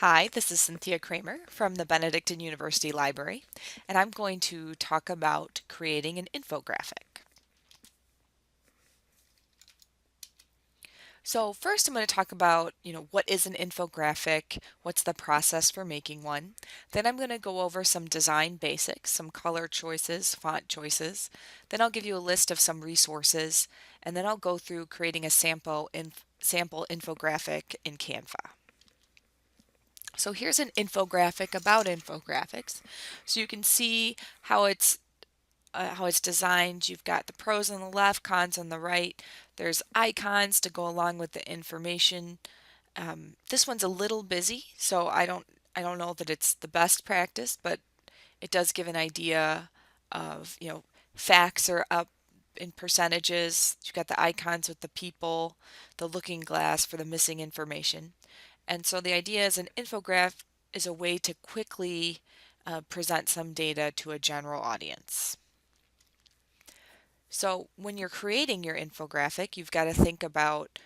Hi, this is Cynthia Kramer from the Benedictine University Library, and I'm going to talk about creating an infographic. So first I'm going to talk about, what is an infographic, what's the process for making one. Then I'm going to go over some design basics, some color choices, font choices. Then I'll give you a list of some resources, and then I'll go through creating a sample infographic in Canva. So here's an infographic about infographics. So you can see how it's designed. You've got the pros on the left, cons on the right. There's icons to go along with the information. This one's a little busy, so I don't know that it's the best practice, but it does give an idea of, facts are up in percentages. You've got the icons with the people, the looking glass for the missing information. And so the idea is an infograph is a way to quickly present some data to a general audience. So when you're creating your infographic, you've got to think about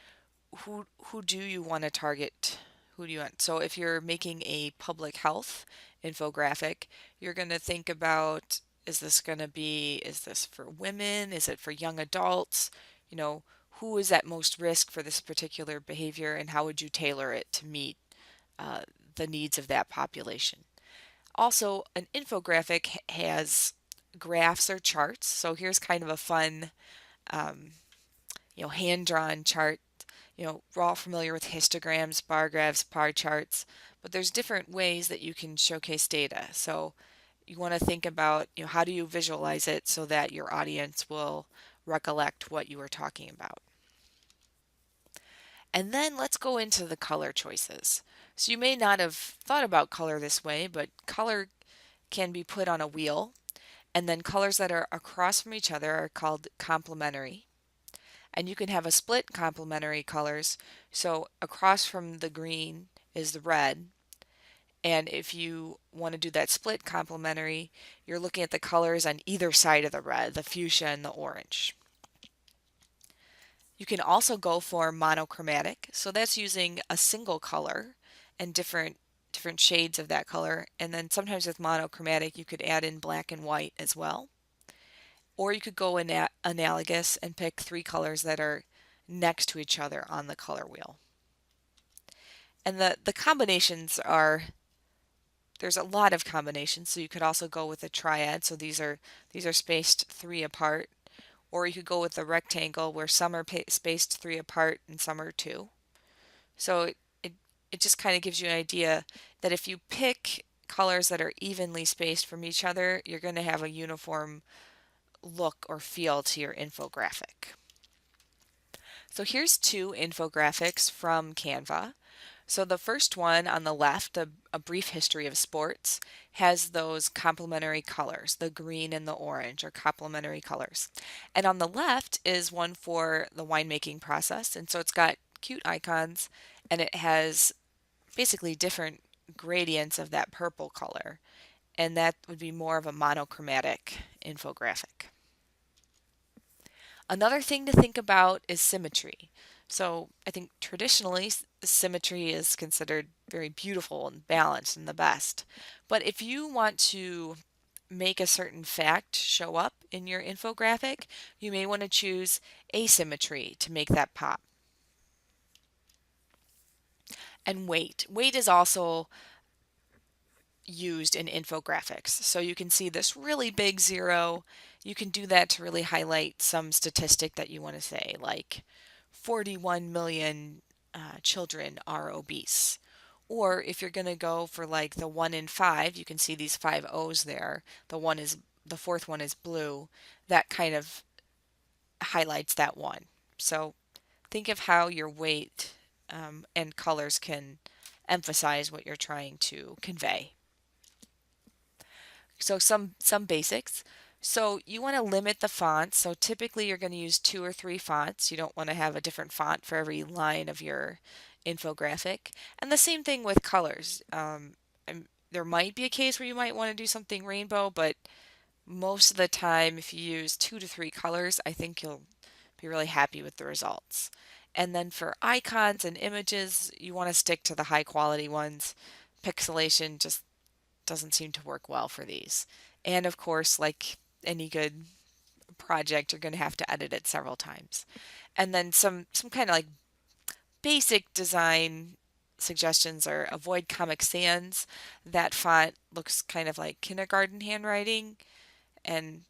who do you want to target? Who do you want? So if you're making a public health infographic, you're going to think about, is this for women? Is it for young adults? You know, who is at most risk for this particular behavior, and how would you tailor it to meet uh, the needs of that population? Also, an infographic has graphs or charts. So here's kind of a fun, um, hand-drawn chart. We're all familiar with histograms, bar graphs, pie charts, but there's different ways that you can showcase data. So you want to think about, how do you visualize it so that your audience will recollect what you were talking about. And then let's go into the color choices. So you may not have thought about color this way, but color can be put on a wheel, and then colors that are across from each other are called complementary. And you can have a split complementary colors. So across from the green is the red. And if you want to do that split complementary, you're looking at the colors on either side of the red, the fuchsia and the orange. You can also go for monochromatic. So that's using a single color and different shades of that color. And then sometimes with monochromatic, you could add in black and white as well. Or you could go analogous and pick three colors that are next to each other on the color wheel. And the combinations there's a lot of combinations, so you could also go with a triad. So these are spaced 3 apart, or you could go with the rectangle where some are spaced 3 apart and some are 2. So it just kind of gives you an idea that if you pick colors that are evenly spaced from each other, you're going to have a uniform look or feel to your infographic. So here's two infographics from Canva. So the first one on the left, a brief history of sports, has those complementary colors, the green and the orange are complementary colors. And on the left is one for the winemaking process. And so it's got cute icons, and it has basically different gradients of that purple color. And that would be more of a monochromatic infographic. Another thing to think about is symmetry. So I think traditionally symmetry is considered very beautiful and balanced and the best. But if you want to make a certain fact show up in your infographic, you may want to choose asymmetry to make that pop. And weight. Weight is also used in infographics. So you can see this really big 0. You can do that to really highlight some statistic that you want to say, like 41 million children are obese. Or if you're going to go for like the 1 in 5, you can see these 5 O's there. The fourth one is blue. That kind of highlights that one. So think of how your weight and colors can emphasize what you're trying to convey. So some basics. So you want to limit the fonts. So typically you're going to use 2 or 3 fonts. You don't want to have a different font for every line of your infographic. And the same thing with colors. There might be a case where you might want to do something rainbow, but most of the time if you use 2 to 3 colors, I think you'll be really happy with the results. And then for icons and images, you want to stick to the high quality ones. pixelation just doesn't seem to work well for these. And of course, like any good project, you're going to have to edit it several times. And then some kind of like basic design suggestions are avoid Comic Sans. That font looks kind of like kindergarten handwriting and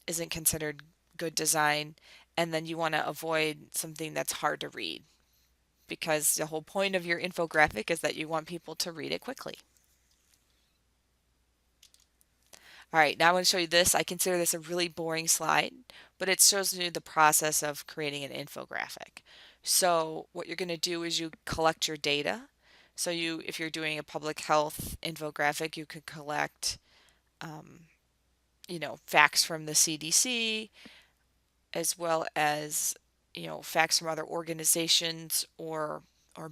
isn't considered good design. And then you want to avoid something that's hard to read because the whole point of your infographic is that you want people to read it quickly. All right, now I want to show you this. I consider this a really boring slide, but it shows you the process of creating an infographic. So what you're going to do is you collect your data. So if you're doing a public health infographic, you could collect, facts from the CDC, as well as, facts from other organizations or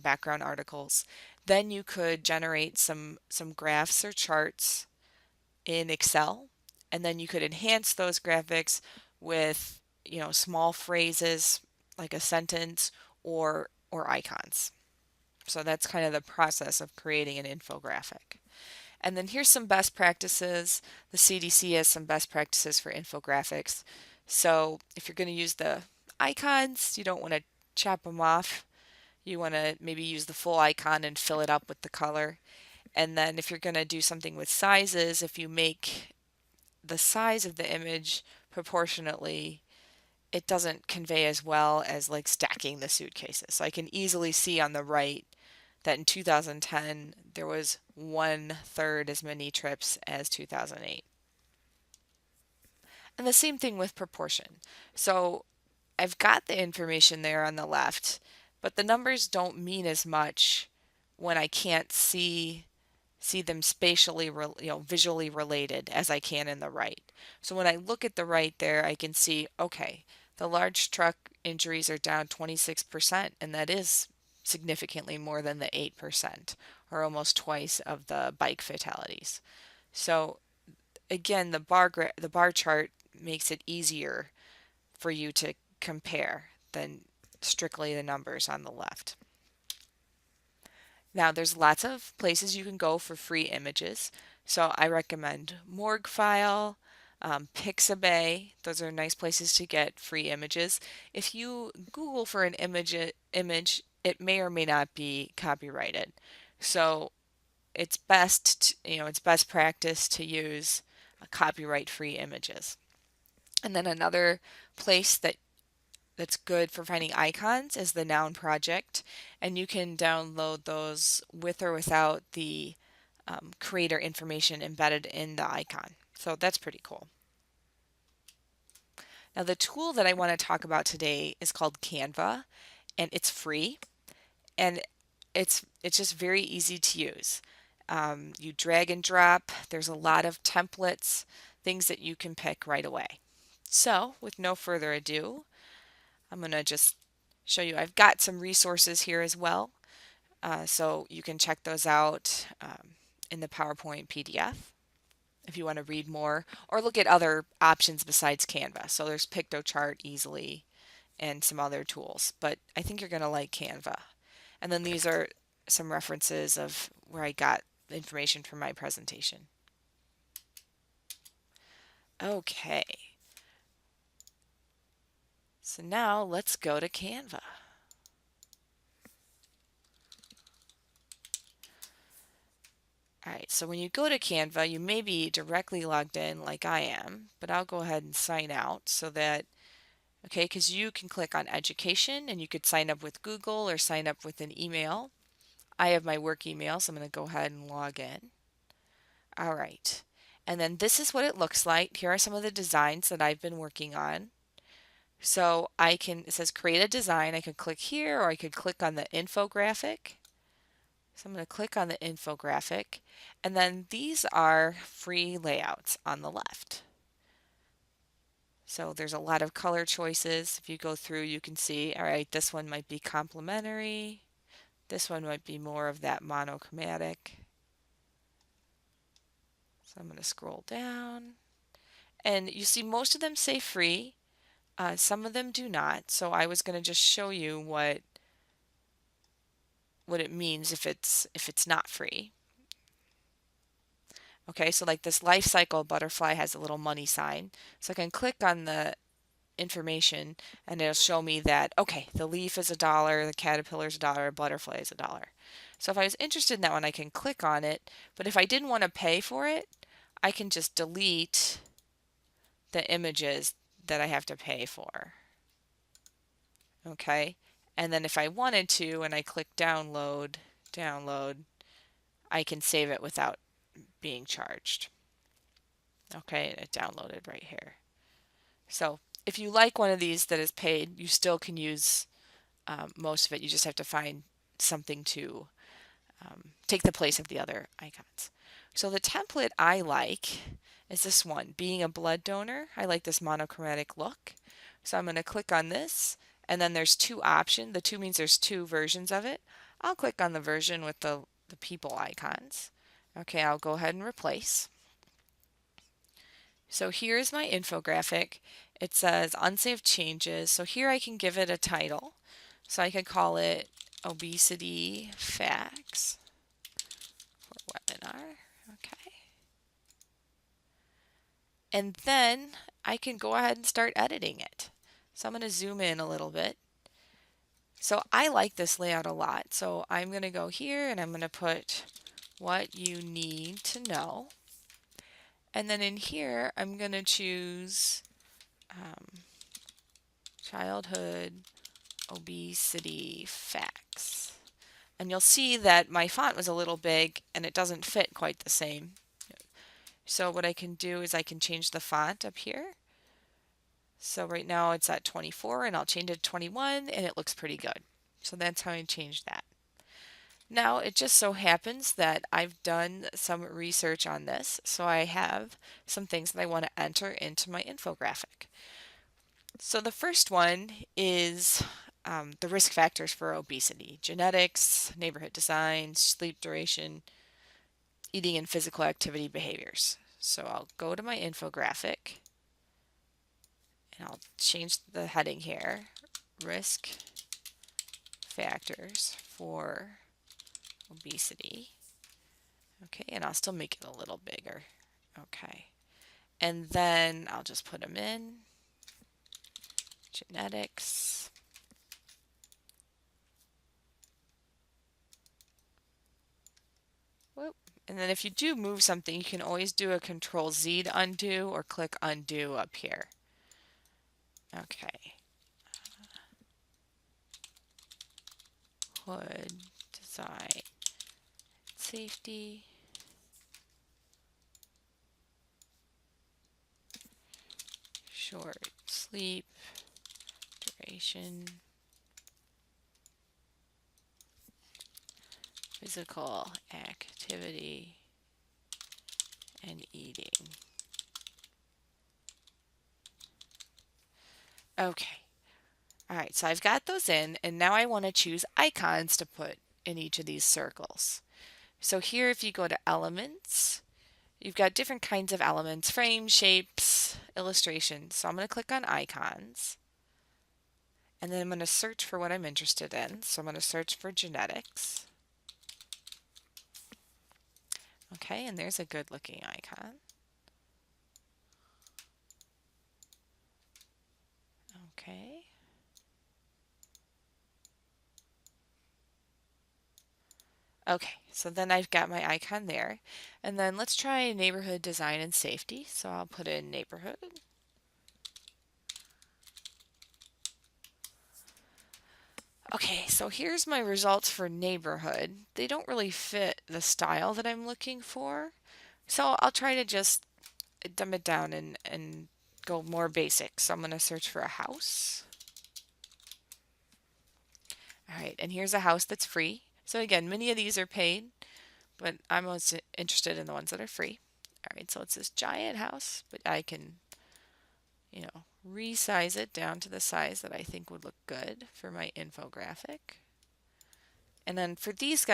background articles. Then you could generate some graphs or charts in Excel, and then you could enhance those graphics with, small phrases like a sentence or icons. So that's kind of the process of creating an infographic. And then here's some best practices. The CDC has some best practices for infographics. So if you're going to use the icons, you don't want to chop them off. You want to maybe use the full icon and fill it up with the color. And then if you're going to do something with sizes, if you make the size of the image proportionately, it doesn't convey as well as like stacking the suitcases. So I can easily see on the right that in 2010 there was 1/3 as many trips as 2008. And the same thing with proportion. So I've got the information there on the left, but the numbers don't mean as much when I can't see them spatially, visually related as I can in the right. So when I look at the right there, I can see, okay, the large truck injuries are down 26%, and that is significantly more than the 8%, or almost twice of the bike fatalities. So again, the bar chart makes it easier for you to compare than strictly the numbers on the left. Now, there's lots of places you can go for free images. So I recommend Morguefile, Pixabay. Those are nice places to get free images. If you Google for an image, it may or may not be copyrighted. So it's best practice to use copyright-free images. And then another place that's good for finding icons is the Noun Project, and you can download those with or without the creator information embedded in the icon. So that's pretty cool. Now the tool that I want to talk about today is called Canva, and it's free, and it's just very easy to use. You drag and drop. There's a lot of templates, things that you can pick right away. So with no further ado, I'm going to just show you. I've got some resources here as well, so you can check those out in the PowerPoint PDF if you want to read more or look at other options besides Canva. So there's Pictochart, Easily, and some other tools, but I think you're going to like Canva. And then these are some references of where I got the information from my presentation. Okay, so now let's go to Canva. All right, so when you go to Canva, you may be directly logged in like I am, but I'll go ahead and sign out so that, okay, because you can click on education and you could sign up with Google or sign up with an email. I have my work email, so I'm going to go ahead and log in. All right, and then this is what it looks like. Here are some of the designs that I've been working on. So it says create a design. I could click here or I could click on the infographic. So I'm going to click on the infographic, and then these are free layouts on the left. So there's a lot of color choices. If you go through, you can see, all right, this one might be complementary. This one might be more of that monochromatic. So I'm going to scroll down, and you see most of them say free. Some of them do not. So I was going to just show you what it means if it's not free. Okay, so like this life cycle butterfly has a little money sign. So I can click on the information and it'll show me that, okay, the leaf is $1, the caterpillar is $1, butterfly is $1. So if I was interested in that one, I can click on it. But if I didn't want to pay for it, I can just delete the images that I have to pay for. Okay, and then if I wanted to and I click download, I can save it without being charged. Okay, it downloaded right here. So if you like one of these that is paid, you still can use most of it. You just have to find something to take the place of the other icons. So the template I like is this one, being a blood donor. I like this monochromatic look. So I'm going to click on this, and then there's two options. The two means there's two versions of it. I'll click on the version with the people icons. Okay, I'll go ahead and replace. So here's my infographic. It says unsaved changes. So here I can give it a title. So I could call it Obesity Facts for Webinar. Okay. And then I can go ahead and start editing it. So I'm going to zoom in a little bit. So I like this layout a lot. So I'm going to go here and I'm going to put what you need to know. And then in here, I'm going to choose childhood obesity facts. And you'll see that my font was a little big and it doesn't fit quite the same. So what I can do is I can change the font up here. So right now it's at 24 and I'll change it to 21 and it looks pretty good. So that's how I change that. Now it just so happens that I've done some research on this, so I have some things that I want to enter into my infographic. So the first one is the risk factors for obesity: genetics, neighborhood design, sleep duration, eating and physical activity behaviors. So I'll go to my infographic and I'll change the heading here, risk factors for obesity. Okay, and I'll still make it a little bigger. Okay, and then I'll just put them in. Genetics. Whoop. And then if you do move something, you can always do a Control Z to undo or click undo up here. Okay. Hood, design, safety. Short sleep duration. Physical activity and eating. Okay. All right, so I've got those in, and now I want to choose icons to put in each of these circles. So here, if you go to elements, you've got different kinds of elements: frame, shapes, illustrations. So I'm going to click on icons, and then I'm going to search for what I'm interested in. So I'm going to search for genetics. Okay, and there's a good looking icon. Okay. Okay, so then I've got my icon there. And then let's try neighborhood design and safety. So I'll put in neighborhood. Okay, so here's my results for neighborhood. They don't really fit the style that I'm looking for. So I'll try to just dumb it down and go more basic. So I'm going to search for a house. All right, and here's a house that's free. So again, many of these are paid, but I'm most interested in the ones that are free. All right, so it's this giant house, but I can, resize it down to the size that I think would look good for my infographic. And then for these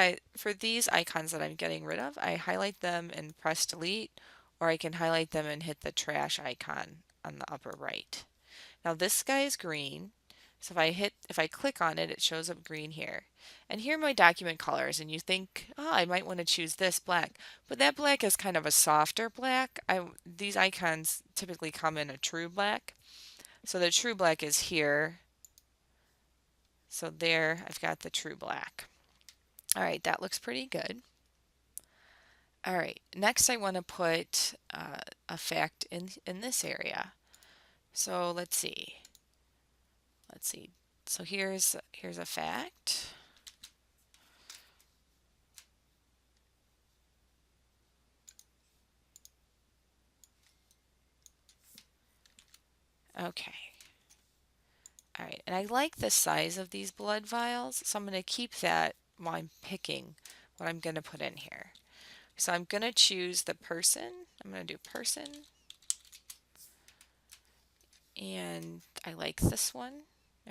icons that I'm getting rid of, I highlight them and press delete, or I can highlight them and hit the trash icon on the upper right. Now this guy is green, So if I click on it, it shows up green here. And here are my document colors, and you think, oh, I might want to choose this black. But that black is kind of a softer black. These icons typically come in a true black. So the true black is here. So there, I've got the true black. All right, that looks pretty good. All right, next I want to put a fact in this area. So let's see. Let's see. So here's a fact. Okay. All right, and I like the size of these blood vials, so I'm going to keep that while I'm picking what I'm going to put in here. So I'm going to choose the person. I'm going to do person. And I like this one.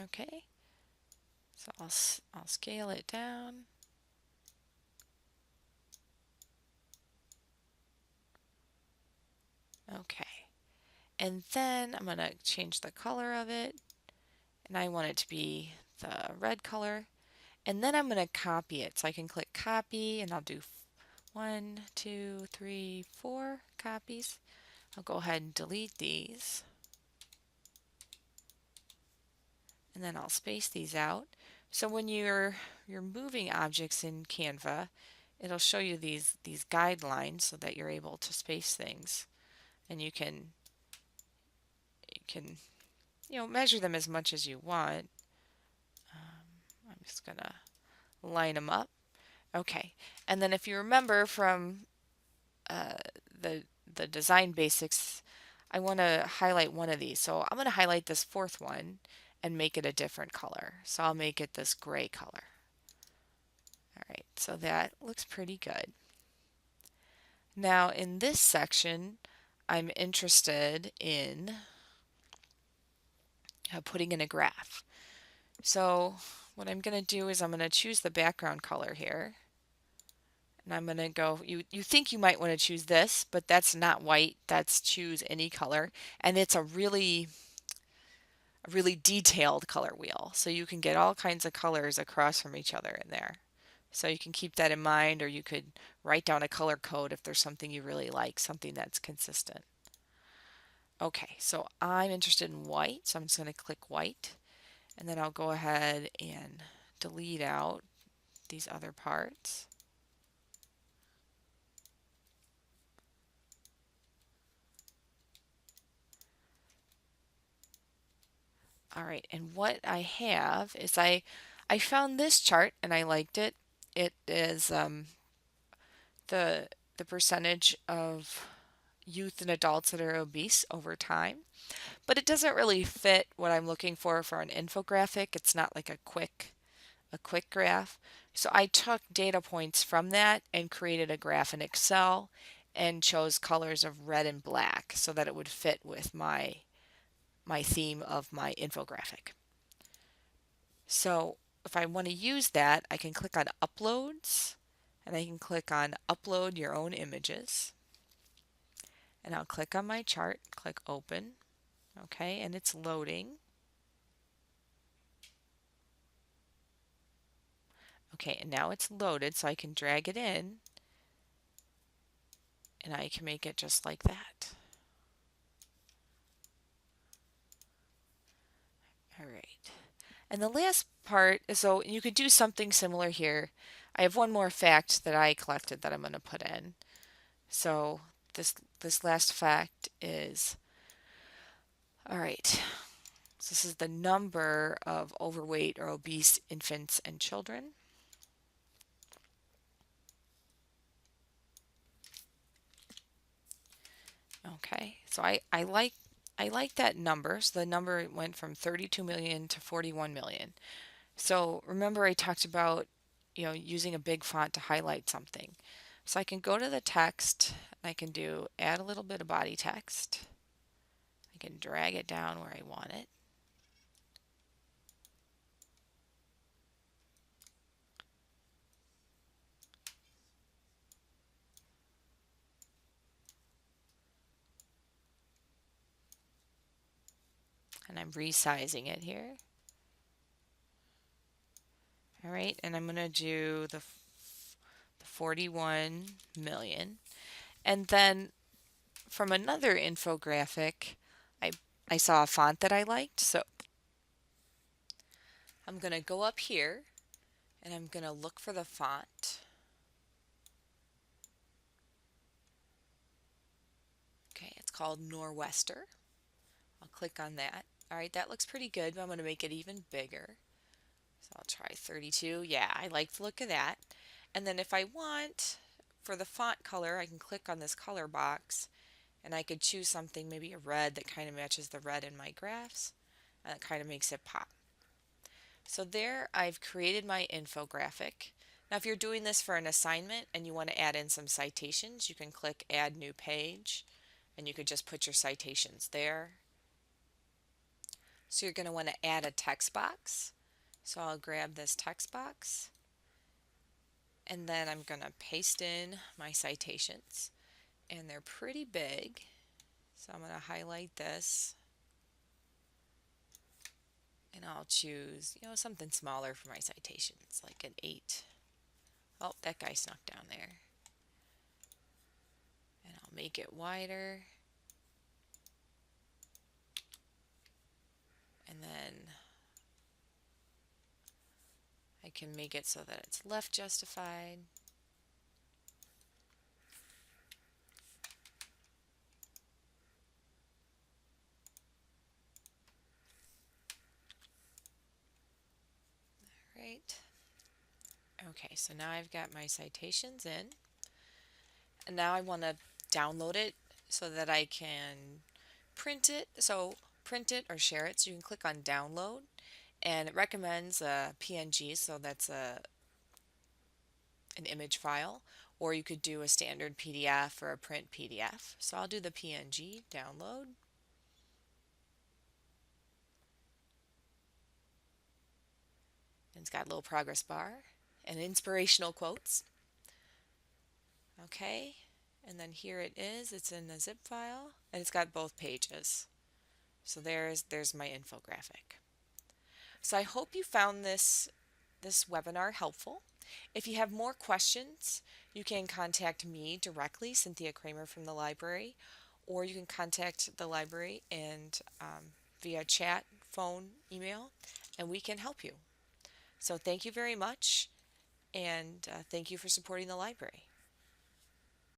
Okay. So I'll scale it down. Okay. And then I'm going to change the color of it. And I want it to be the red color. And then I'm going to copy it. So I can click copy and I'll do 1, 2, 3, 4 copies. I'll go ahead and delete these. And then I'll space these out. So when you're moving objects in Canva, it'll show you these guidelines so that you're able to space things. And you can measure them as much as you want. I'm just gonna line them up. Okay, and then if you remember from uh, the design basics, I want to highlight one of these. So I'm going to highlight this fourth one and make it a different color. So I'll make it this gray color. All right, so that looks pretty good. Now in this section, I'm interested in putting in a graph. So what I'm going to do is I'm going to choose the background color here. And I'm going to go, you think you might want to choose this, but that's not white. That's choose any color. And it's a really detailed color wheel. So you can get all kinds of colors across from each other in there. So you can keep that in mind, or you could write down a color code if there's something you really like, something that's consistent. Okay, so I'm interested in white, so I'm just going to click white. And then I'll go ahead and delete out these other parts. All right, and what I have is I found this chart and I liked it. It is the percentage of youth and adults that are obese over time, but it doesn't really fit what I'm looking for an infographic. It's not like a quick graph. So I took data points from that and created a graph in Excel and chose colors of red and black so that it would fit with my theme of my infographic. So if I want to use that, I can click on Uploads and I can click on Upload Your Own Images. And I'll click on my chart, click Open. Okay, and it's loading. Okay, and now it's loaded, so I can drag it in and I can make it just like that. All right. And the last part is, so you could do something similar here. I have one more fact that I collected that I'm going to put in. So this last fact is, all right, so this is the number of overweight or obese infants and children. Okay, so I like that number. So the number went from 32 million to 41 million. So remember I talked about, using a big font to highlight something. So I can go to the text, I can do add a little bit of body text. I can drag it down where I want it. And I'm resizing it here. All right, and I'm going to do the 41 million. And then from another infographic, I, I saw a font that I liked, so I'm going to go up here and I'm going to look for the font. Okay, it's called Nor'Wester. I'll click on that. All right, that looks pretty good, but I'm going to make it even bigger. So I'll try 32. Yeah, I like the look of that. And then if I want, for the font color, I can click on this color box and I could choose something, maybe a red that kind of matches the red in my graphs, and it kind of makes it pop. So there I've created my infographic. Now if you're doing this for an assignment and you want to add in some citations, you can click Add New Page and you could just put your citations there. So you're going to want to add a text box. So I'll grab this text box and then I'm going to paste in my citations, and they're pretty big. So I'm going to highlight this and I'll choose, something smaller for my citations, like an 8. Oh, that guy snuck down there. And I'll make it wider. And then I can make it so that it's left justified. Right. Okay, so now I've got my citations in. And now I want to download it so that I can print it. So print it or share it. So you can click on download, and it recommends a PNG, so that's an image file, or you could do a standard PDF or a print PDF. So I'll do the PNG download. And it's got a little progress bar and inspirational quotes. Okay, and then here it is. It's in a zip file and it's got both pages. So there's my infographic. So I hope you found this webinar helpful. If you have more questions, you can contact me directly, Cynthia Kramer from the library, or you can contact the library and via chat, phone, email, and we can help you. So thank you very much, and thank you for supporting the library.